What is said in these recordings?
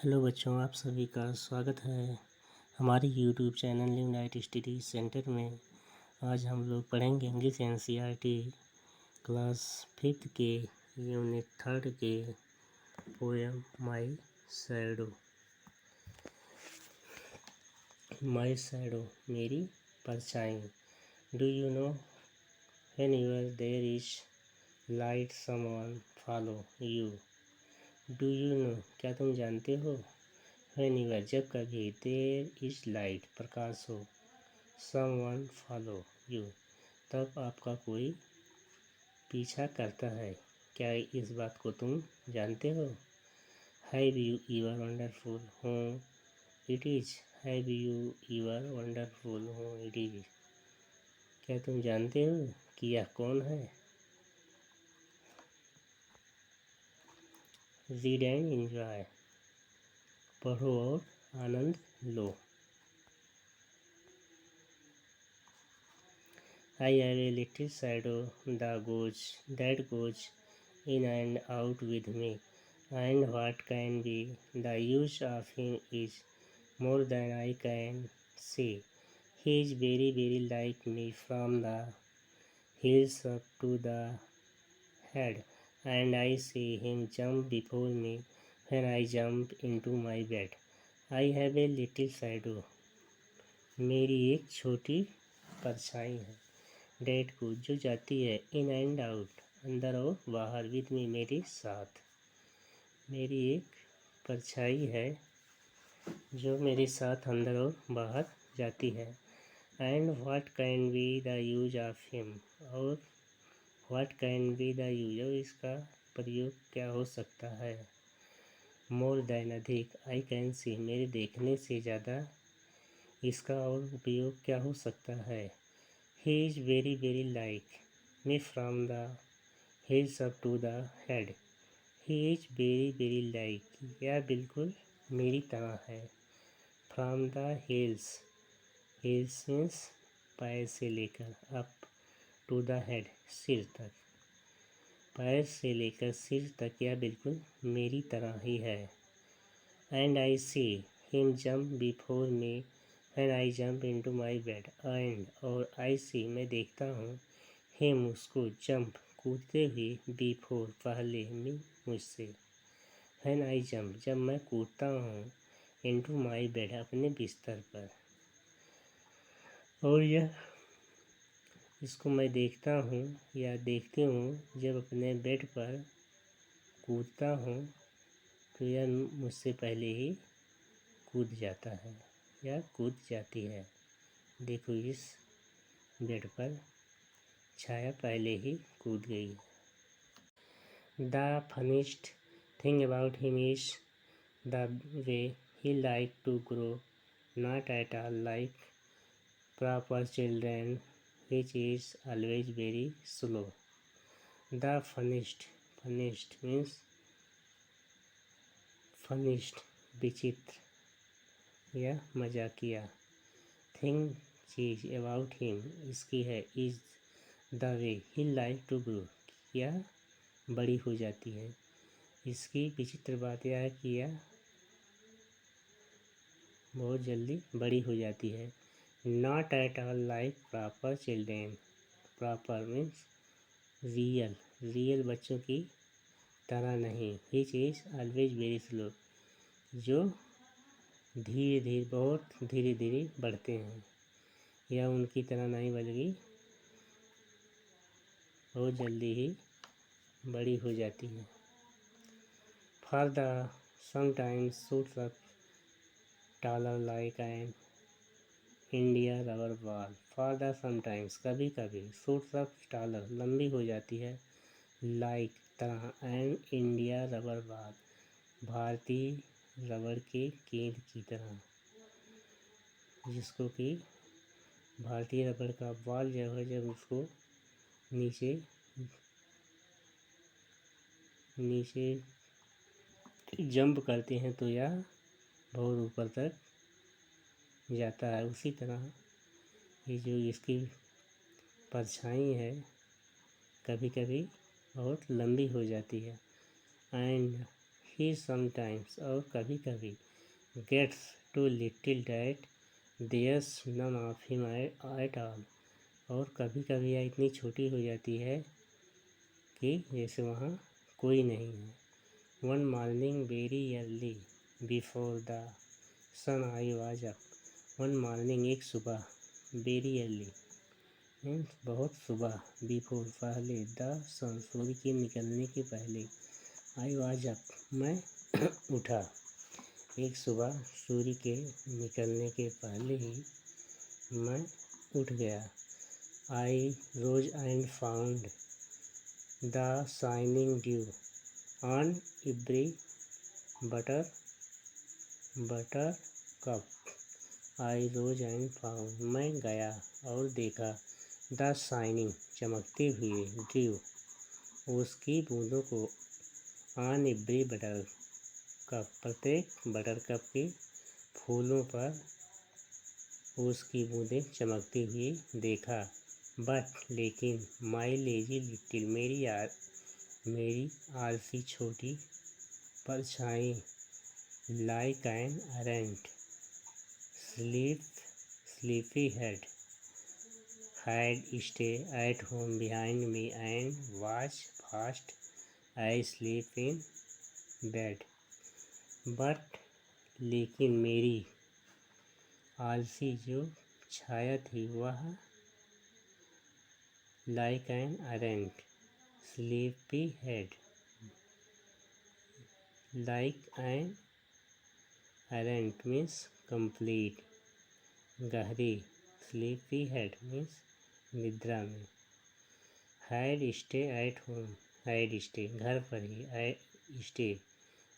Hello बच्चों, आप सभी का स्वागत है हमारे YouTube channel new light study centre में। आज हम लोग पढ़ेंगे इंग्लिश एनसीईआरटी क्लास 5 के यूनिट 3 के poem my shadow. My shadow मेरी परछाई। Do you know when your there is light someone follow you. Do you know क्या तुम जानते हो, व्हेनेवर जब कभी, देयर इज लाइट प्रकाश हो, समवन फॉलो यू तब आपका कोई पीछा करता है। क्या इस बात को तुम जानते हो। Have you your wonderful home it is. Have you your wonderful home it is. क्या तुम जानते हो कि यह कौन है। रीड एंड एंजॉय पढ़ो और आनंद लो। I have a little shadow that goes in and out with me, and what can be the use of him is more than I can say. He is very, very like me from the heels up to the head, and I see him jump before me when I jump into my bed. I have a little shadow. मेरी एक छोटी परछाई है। Date को जो जाती है, in and out अंदर और बाहर, विद मी मेरे साथ। मेरी एक परछाई है जो मेरे साथ अंदर और बाहर जाती है। And what can be the use of him, और what can be the use, और इसका प्रयोग क्या हो सकता है। मोर देन अधिक, आई कैन सी मेरे देखने से ज़्यादा इसका और उपयोग क्या हो सकता है। He is very, very like me from the heels up to the head. He is very, very like, यह बिल्कुल मेरी तरह है। From the heels, heels means पैर से लेकर, up to the head सिर तक, पैर से लेकर सिर तक यह बिल्कुल मेरी तरह ही है। And I see him jump before me when I jump into my bed. And और I see मैं देखता हूँ, him उसको, jump कूदते हुए, before पहले, me मुझसे, when I jump जब मैं कूदता हूँ, into my bed अपने बिस्तर पर। और यह इसको मैं देखता हूँ या देखती हूँ जब अपने बेड पर कूदता हूँ, तो यह मुझसे पहले ही कूद जाता है या कूद जाती है। देखो इस बेड पर छाया पहले ही कूद गई। The funniest thing about him is the way he like to grow, not at all like proper children which is always very slow. The funniest, funniest means funniest विचित्र या मजाकिया, थिंग चीज, अबाउट हिम इसकी है, is the way he like to grow यह बड़ी हो जाती है। इसकी विचित्र बात यह है कि यह बहुत जल्दी बड़ी हो जाती है। Not at all like proper children, proper means real, real बच्चों की तरह नहीं। विच इज ऑलवेज वेरी स्लो, जो धीरे धीरे, बहुत धीरे धीरे बढ़ते हैं, यह उनकी तरह नहीं बल्कि बहुत जल्दी ही बड़ी हो जाती है। For the sometimes suits up taller like an India rubber ball. For the sometimes कभी कभी, सूट्स अप टॉलर लंबी हो जाती है, लाइक तरह, एन इंडिया रबर बॉल भारतीय रबड़ के गेंद की तरह, जिसको कि भारतीय रबड़ का बॉल जब है, जब उसको नीचे नीचे जंप करते हैं तो यह बहुत ऊपर तक जाता है। उसी तरह ये जो इसकी परछाई है कभी कभी बहुत लंबी हो जाती है। एंड ही समटाइम्स और कभी कभी gets too little that there's none of him at all, और कभी कभी यह इतनी छोटी हो जाती है कि जैसे वहाँ कोई नहीं है। One morning very early before the sun I was up, one morning एक सुबह, वेरी अर्ली मीन्स बहुत सुबह, बिफोर पहले, द सन सूर्य के निकलने के पहले, आई वाज अप मैं उठा, एक सुबह सूर्य के निकलने के पहले ही मैं उठ गया। I rose and found the shining dew on every buttercup, I rose and found मैं गया और देखा, द शाइनिंग चमकते हुए, ड्यू उसकी बूंदों को, ऑन एवरी बटर कप प्रत्येक बटर कप के फूलों पर उसकी बूंदें चमकती हुई देखा। बट लेकिन माई लेजी लिटिल मेरी आलसी छोटी परछाई, like an arrant sleepy head had stay at home behind me and was fast asleep in bed. But लेकिन मेरी आलसी जो छाया थी वह like an errant sleepy head, like an errant means complete, गहरी, sleepy head means निद्रा में, had stay at home, had stay घर पर ही, स्टे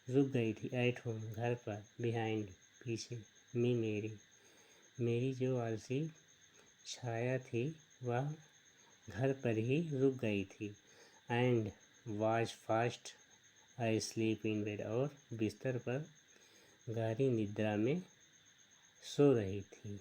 रुक गई थी, एट होम घर पर, बिहाइंड पीछे, मेरी जो आलसी छाया थी वह घर पर ही रुक गई थी। And was fast I sleep in bed, और बिस्तर पर गहरी निद्रा में सो रही थी।